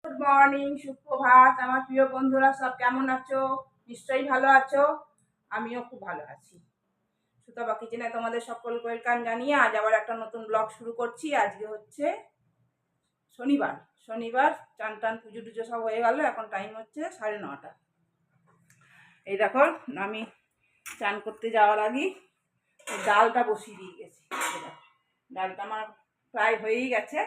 Good morning, সুপ্রভাত আমার প্রিয় বন্ধুরা, সব কেমন আছো? নিশ্চয়ই ভালো আছো। আমিও খুব ভালো আছি। সুতপা কিচেনে তোমাদের সকলকে ওয়েলকাম জানিয়ে আজ আবার একটা নতুন ব্লগ শুরু করছি। আজকে হচ্ছে শনিবার চান টান পুজো টুজো সব হয়ে গেল। এখন টাইম হচ্ছে 9:30। এই দেখো, আমি চান করতে যাওয়ার আগেই ডালটা বসিয়ে দিয়ে গেছি। ডালটা আমার প্রায় হয়েই গেছে।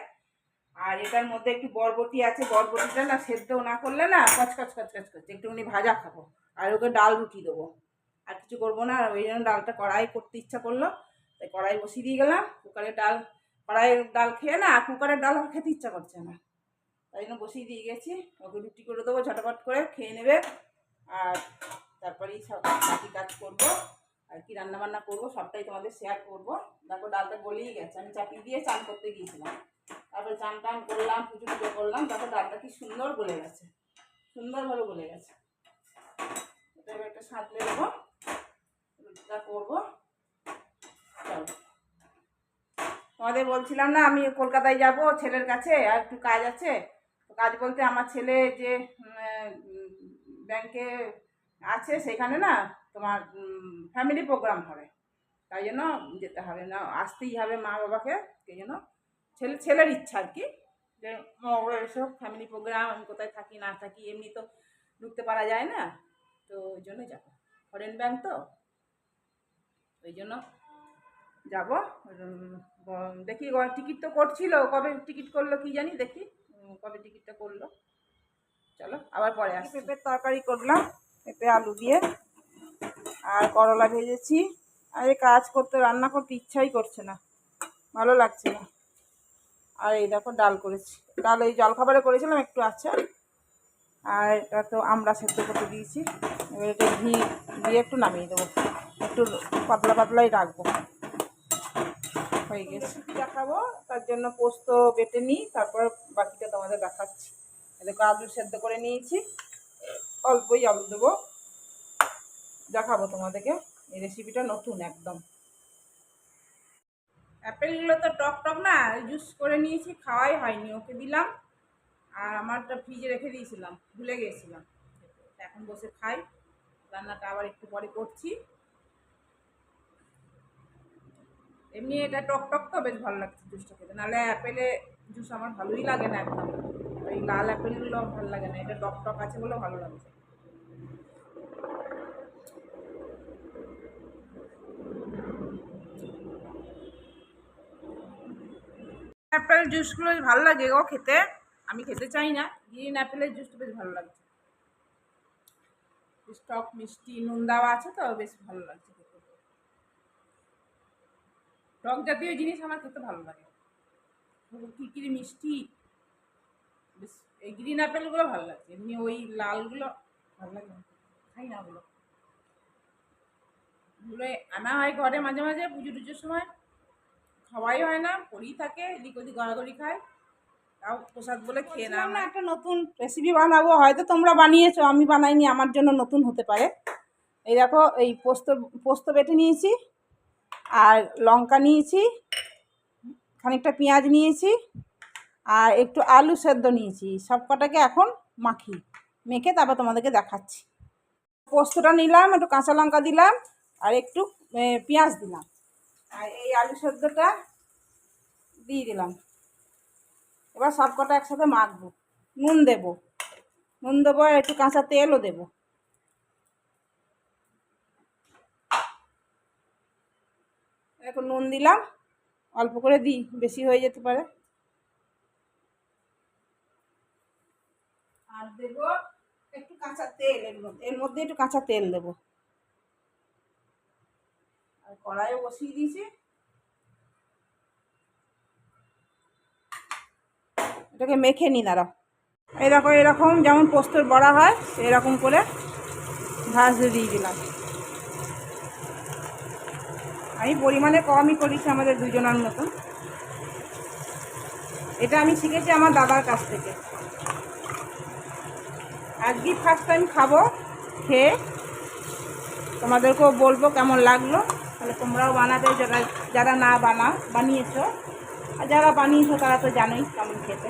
আর এটার মধ্যে একটু বরবটি আছে, বরবটিটা না সেদ্ধ না করলে না কচকচ করছে, একটুখানি ভাজা খাবো। আর ওকে ডাল রুটি দেবো, আর কিছু করবো না। ওই জন্য ডালটা কড়াই করতে ইচ্ছা করলো, তাই কড়াই বসিয়ে দিয়ে গেলাম। কড়াইয়ের ডাল খেয়ে না কুকারের ডাল আর খেতে ইচ্ছা করছে না, তাই জন্য বসিয়ে দিয়ে গেছি। ওকে রুটি করে দেবো, ঝটপট করে খেয়ে নেবে। আর তারপরেই সব বাকি কাজ করবো, আর কি রান্নাবান্না করবো সবটাই তোমাদের শেয়ার করবো। দেখো ডালটা গলিয়ে গেছে, আমি চাপিয়ে দিয়ে চান করতে গিয়েছিলাম। তারপরে চান টান করলাম, পুজো টুজো করলাম। দেখো ডালটা কি সুন্দর গলে গেছে, সুন্দরভাবে গলে গেছে। এটা এবার একটা সাঁতলে দেবো, রুটিটা করবো। চলো, তোমাদের বলছিলাম না আমি কলকাতায় যাব ছেলের কাছে, আর একটু কাজ আছে। কাজ বলতে আমার ছেলে যে ব্যাংকে আছে সেখানে না তোমার ফ্যামিলি প্রোগ্রাম হবে, তাই জন্য যেতে হবে, না আসতেই হবে মা বাবাকে। সেই জন্য ছেলের ইচ্ছা আর কি, যে এসব ফ্যামিলি প্রোগ্রাম, আমি কোথায় থাকি না থাকি এমনি তো ঢুকতে পারা যায় না, তো ওই জন্য যাবো। ফরেন ব্যাংক তো, ওই জন্য যাব। দেখি টিকিট তো করছিল, কবে টিকিট করলো কি জানি, দেখি কবে টিকিটটা করলো। চলো আবার পরে আসি। পেঁপের তরকারি করলাম, পেঁপে আলু দিয়ে, আর করলা ভেজেছি। আর এই কাজ করতে রান্না করতে ইচ্ছাই করছে না, ভালো লাগছে না। আর এই দেখো ডাল করেছি, ডাল এই জলখাবারে করেছিলাম, একটু আছে। আর এটা তো আমরা সেদ্ধ করতে দিয়েছি। এবার এটা ঘি দিয়ে একটু নামিয়ে দেবো, একটু পাতলা পাতলাই রাখবো। হয়ে গেছে, দেখাবো। তার জন্য পোস্ত বেটে নিই, তারপর বাকিটা তোমাদের দেখাচ্ছি। দেখো আলু সেদ্ধ করে নিয়েছি, অল্পই আলু দেবো, দেখাবো তোমাদেরকে। এই রেসিপিটা নতুন একদম। অ্যাপেলগুলো তো টক টক না, জুস করে নিয়েছি, খাওয়াই হয়নি, ওকে দিলাম। আর আমারটা ফ্রিজে রেখে দিয়েছিলাম, ভুলে গিয়েছিলাম। এখন বসে খাই, রান্নাটা আবার একটু পরে করছি। এমনি এটা টক টক তো বেশ ভালো লাগছে জুসটা খেতে, নাহলে অ্যাপেলে জুস আমার ভালোই লাগে না একদম। ওই লাল অ্যাপেলগুলো ভালো লাগে না, এটা টক টক আছে বলে ভালো লাগছে। অ্যাপেল জুসগুলো ভালো লাগে গো খেতে, আমি খেতে চাই না। গ্রিন অ্যাপেলের জুসটা বেশ ভালো লাগছে, বেশ টক মিষ্টি নুন দেওয়া আছে তো, বেশ ভালো লাগছে খেতে। টক জাতীয় জিনিস আমার খেতে ভালো লাগে, খিরকিরি মিষ্টি বেশ। এই গ্রিন অ্যাপেলগুলো ভালো লাগছে, এমনি ওই লালগুলো ভালো লাগে না, খাই না ওগুলো। ওগুলো আনা হয় ঘরে মাঝে মাঝে পুজো টুজোর সময়, খাওয়াই হয় না, পড়েই থাকে, এদিক ওদিক গড়াগড়ি খায়। তাও প্রসাদ বলে খেয়ে না। আমরা একটা নতুন রেসিপি বানাবো, হয়তো তোমরা বানিয়েছো, আমি বানাইনি, আমার জন্য নতুন হতে পারে। এই দেখো, এই পোস্ত বেটে নিয়েছি, আর লঙ্কা নিয়েছি, খানিকটা পেঁয়াজ নিয়েছি, আর একটু আলু সেদ্ধ নিয়েছি। সব কটাকে এখন মেখে তারপর তোমাদেরকে দেখাচ্ছি। পোস্তটা নিলাম, একটু কাঁচা লঙ্কা দিলাম, আর একটু পেঁয়াজ দিলাম, আর এই আলু সেদ্ধটা দিয়ে দিলাম। এবার সব কটা একসাথে মাখবো। নুন দেবো, আর একটু কাঁচা তেলও দেবো। এখন নুন দিলাম, অল্প করে দিই, বেশি হয়ে যেতে পারে। আর দেবো একটু কাঁচা তেল, এর মধ্যে একটু কাঁচা তেল দেবো। আর কড়াইও বসিয়ে দিয়েছি, এটাকে মেখে নিই দাঁড়াও। এই দেখো, এরকম যেমন পোস্তর বড়া হয় এরকম করে ভাজতে দিয়ে দিলাম। আমি পরিমাণে কমই করেছি, আমাদের দুজনের মতন। এটা আমি শিখেছি আমার দাদার কাছ থেকে। আজকে ফার্স্ট টাইম খাবো, খেয়ে তোমাদেরকেও বলবো কেমন লাগলো। তাহলে তোমরাও বানাতে, যারা না বানিয়েছো, আর যারা বানিয়েছো তারা তো জানোই কেমন খেতে।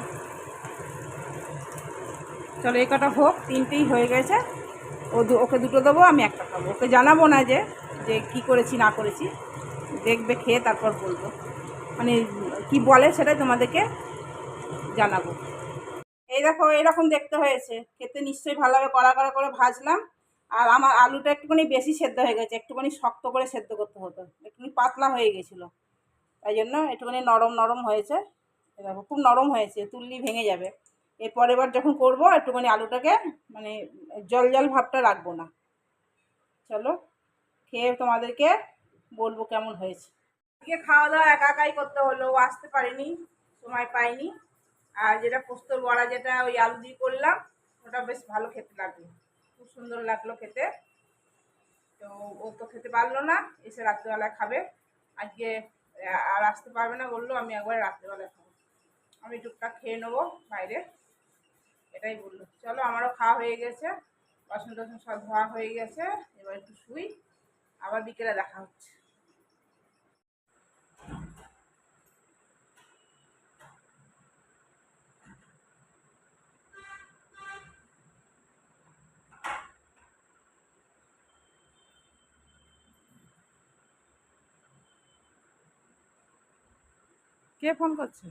চলো এই কটা হোক, 3টেই হয়ে গেছে। ওকে 2টো দেবো, আমি একটা খাবো। ওকে জানাবো না যে যে কী করেছি না করেছি, দেখবে খেয়ে তারপর বলবো, মানে কি বলে সেটাই তোমাদেরকে জানাবো। এই দেখো এরকম দেখতে হয়েছে, খেতে নিশ্চয়ই ভালোভাবে কড়া কড়া করে ভাজলাম। আর আমার আলুটা একটুখানি বেশি সেদ্ধ হয়ে গেছে, একটুখানি শক্ত করে সেদ্ধ করতে হতো, একটুখানি পাতলা হয়ে গেছিলো, তাই জন্য একটুখানি নরম নরম হয়েছে। দেখো খুব নরম হয়েছে, তুললি ভেঙে যাবে। এরপর এবার যখন করবো একটুখানি আলুটাকে মানে জল জল ভাবটা রাখবো না। চলো খেয়ে তোমাদেরকে বলবো কেমন হয়েছে। খাওয়া দাওয়া একা একাই করতে হলো, ও আসতে পারিনি, সময় পাইনি। আর যেটা পোস্তর বড়া, যেটা ওই আলু দিয়ে করলাম, ওটা বেশ ভালো খেতে লাগলো, খুব সুন্দর লাগলো খেতে। তো ও তো খেতে পারলো না, এসে রাত্রেবেলায় খাবে আজকে। আর আসতে পারবে না বললো, আমি একবারে রাত্রেবেলায় খাবো, আমি টুকটাক খেয়ে নেবো বাইরে, এটাই বললো। চলো আমারও খাওয়া হয়ে গেছে, বাসন টাসন সব ধোয়া হয়ে গেছে, এবার একটু শুই, আবার বিকেলে দেখা হচ্ছে। কে ফোন করছে?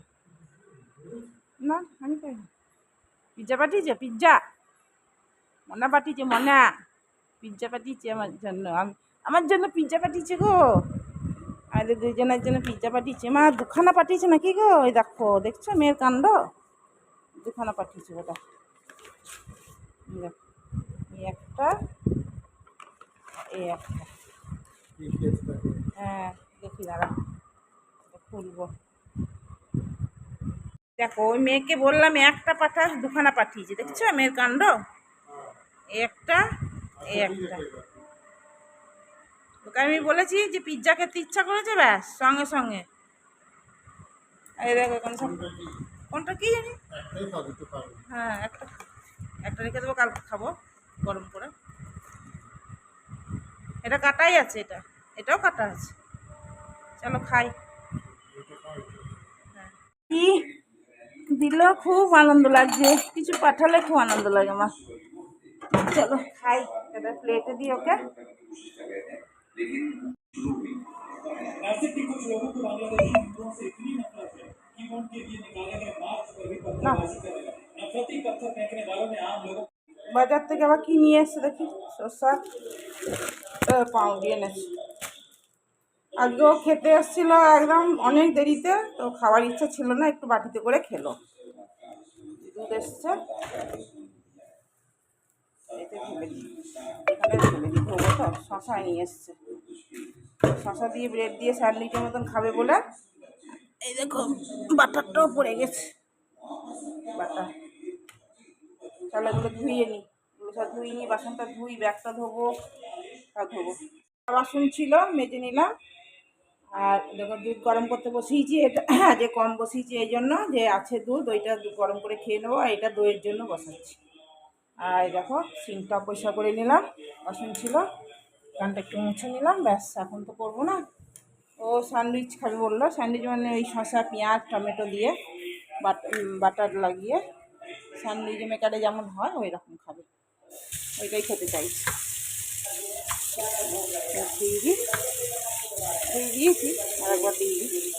না আমি পাইনি। পিৎজা পাঠিয়েছে? পিৎজা মনা পাঠিয়েছে, মনা পিৎজা পাঠিয়েছে আমার জন্য পিৎজা পাঠিয়েছে গো। আমাদের দুজনের জন্য পিৎজা পাঠিয়েছে, মা 2খানা পাঠিয়েছে নাকি গো? ওই দেখো, দেখছো মেয়ের কাণ্ড, 2খানা পাঠিয়েছে ওটা। দেখো এই একটা, এই একটা। হ্যাঁ দেখি দাঁড়া, খুলবো। দেখো ওই মেয়েকে বললাম একটা পাঠাস, 2খানা পাঠিয়েছে, দেখছো মেয়ের কাণ্ড। এই একটা, এই একটা। ওকে আমি বলেছি যে পিৎজা খেতে ইচ্ছা করেছে, ব্যাস সঙ্গে সঙ্গে। এই দেখো এখানে সব, কোনটা কি জানি। হ্যাঁ একটা, একটা রেখে দেবো, কালকে খাবো গরম করে। এটা কাটাই আছে, এটাও কাটা আছে। চলো খাই। হ্যাঁ কি দিল, খুব আনন্দ লাগছে, কিছু পাঠালে খুব আনন্দ লাগে মা। চলো খাই, এটা প্লেটে দিই ওকে। বাজার থেকে আবার কি নিয়ে এসছে দেখি, শসা পাও দিয়ে এনেছি। আজকেও খেতে এসেছিল একদম অনেক দেরিতে, তো খাওয়ার ইচ্ছা ছিল না, একটু বাটিতে করে খেলো। দুধ এসছে, এতে ঢেলে দিই, এখানে ঢেলে দিই, ধোবো তো। শশা নিয়ে এসছে, শশা দিয়ে ব্রেড দিয়ে স্যান্ডউইচের মতন খাবে বলে। এই দেখো বাটারটাও পড়ে গেছে, বাটার। তাহলে এগুলো ধুয়ে নিই, এগুলো সব ধুয়ে নিই, বাসনটা ধুই, ব্যাগটা ধোবো, সব ধোবো। বাসন ছিল মেজে নিলাম। আর দেখো দুধ গরম করতে বসিয়েছি, এটা যে কম বসিয়েছি এই জন্য যে আছে দুধ, ওইটা গরম করে খেয়ে নেবো, আর এটা দইয়ের জন্য বসাচ্ছি। আর দেখো সিঙ্কটা পরিষ্কার করে নিলাম, বাসন ছিল, কানটা একটু মুছে নিলাম, ব্যাস এখন তো করবো না। ও স্যান্ডউইচ খাবে বললো, স্যান্ডউইচ মানে ওই শসা পেঁয়াজ টমেটো দিয়ে বাটার লাগিয়ে স্যান্ডউইচ মেকারে যেমন হয় ওই রকম খাবে, ওইটাই খেতে চাইছি। দিয়ে দিয়েছি, আর একবার দিয়ে দিই।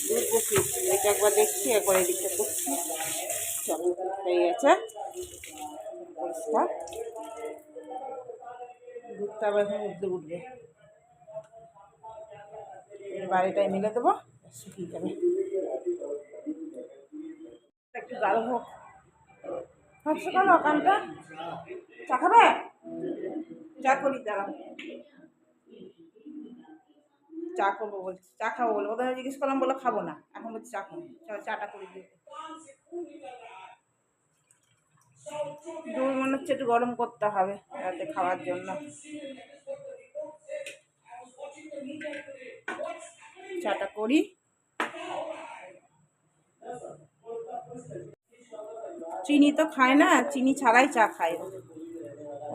দুধ বসিয়েছি, এটা একবার দেখছি, একবার এদিকটা করছি। চলো হয়ে গেছে পরিষ্কার, দুধটা আবার এখন উঠবে, বাড়িটায় মিলে দেবো, শুকিয়ে যাবে। একটু গাঢ় হোক, হাসছে কেন কানটা? চা খাবে? চা করি দাঁড়া, চা করবো বলছি, চা খাবো বলে ওদের জিজ্ঞেস করলাম, বলে খাবো না, এখন বলছি চা খাবো। চলো চাটা করে দিই। দুধ মনে হচ্ছে একটু গরম করতে হবে রাতে খাওয়ার জন্য। চাটা করি। চিনি তো খায় না, চিনি ছাড়াই চা খায়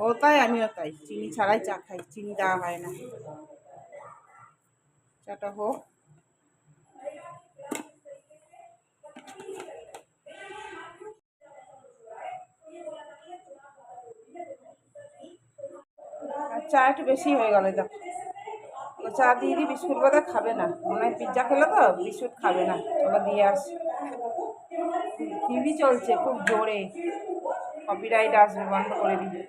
ও তাই আমিও তাই, চিনি ছাড়াই চা খাই, চিনি দেওয়া হয় না। চাটা হোক। চা একটু বেশি হয়ে গেল। দেখ চা দিয়ে দিই, বিস্কুট বোধহয় খাবে না, মনে হয় পিৎজা খেলো তো বিস্কুট খাবে না। চলো দিয়ে আসি। টিভি চলছে খুব জোরে, কপিরাইট আসবে, বন্ধ করে দিই।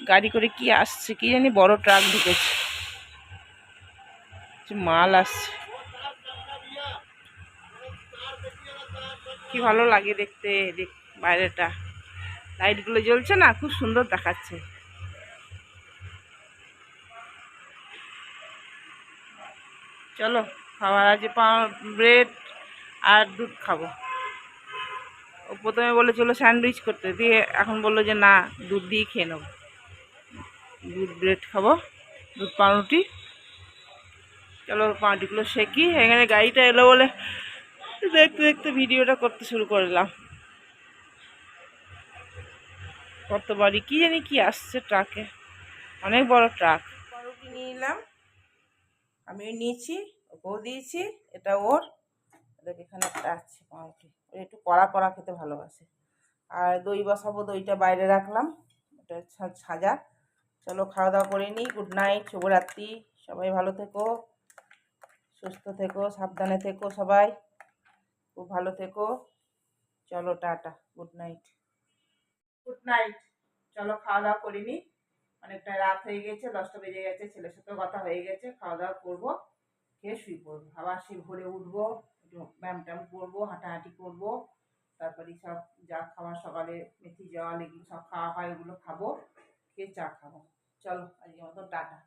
গাড়ি করে কি আসছে কি জানি, বড় ট্রাক ঢুকেছে, মাল আসছে। কি ভালো লাগে দেখতে, বাইরেটা লাইটগুলো জ্বলছে না, খুব সুন্দর দেখাচ্ছে। চলো খাবার আছে, ব্রেড আর দুধ খাবো। ও প্রথমে বলেছিল স্যান্ডউইচ করতে, দিয়ে এখন বললো যে না, দুধ দিয়ে খেয়ে নেবো। দুধ ব্রেড খাবো, দুধ পাউরুটি। চলো পাউরুটিগুলো শেখি। এখানে গাড়িটা এলো বলে দেখতে দেখতে ভিডিওটা করতে শুরু করলাম। কত বাড়ি কি জানি কি আসছে ট্রাকে, অনেক বড় ট্রাক। পাউরুটি নিয়ে নিলাম, আমিও নিয়েছি, ওকেও দিয়েছি, এটা ওর। দেখ এখানে একটা আছে পাউরুটি, ও একটু কড়া কড়া খেতে ভালোবাসে। আর দই বসাবো, দইটা বাইরে রাখলাম, ওটা সাজা। চলো খাওয়া দাওয়া করে নিই। গুড নাইট, শুভরাত্রি। সবাই ভালো থেকো, সুস্থ থেকো, সাবধানে থেকো, সবাই খুব ভালো থেকো। চলো tata, good night. Good night. চলো খাওয়া দাওয়া করে নিই, অনেকটা রাত হয়ে গেছে, 10টা বেজে গেছে, ছেলের সাথেও কথা হয়ে গেছে। খাওয়া দাওয়া করবো, খেয়ে শুয়ে পড়বো, আবার সেই ভোরে উঠবো, একটু ব্যায়াম ট্যায়াম করবো, হাঁটাহাঁটি করবো, তারপরে সব যা খাওয়া সকালে মেথি জল এগুলো সব খাওয়া হয়, ওগুলো খাবো, খেয়ে চা খাবো। চলো আজকের মতো টাটা।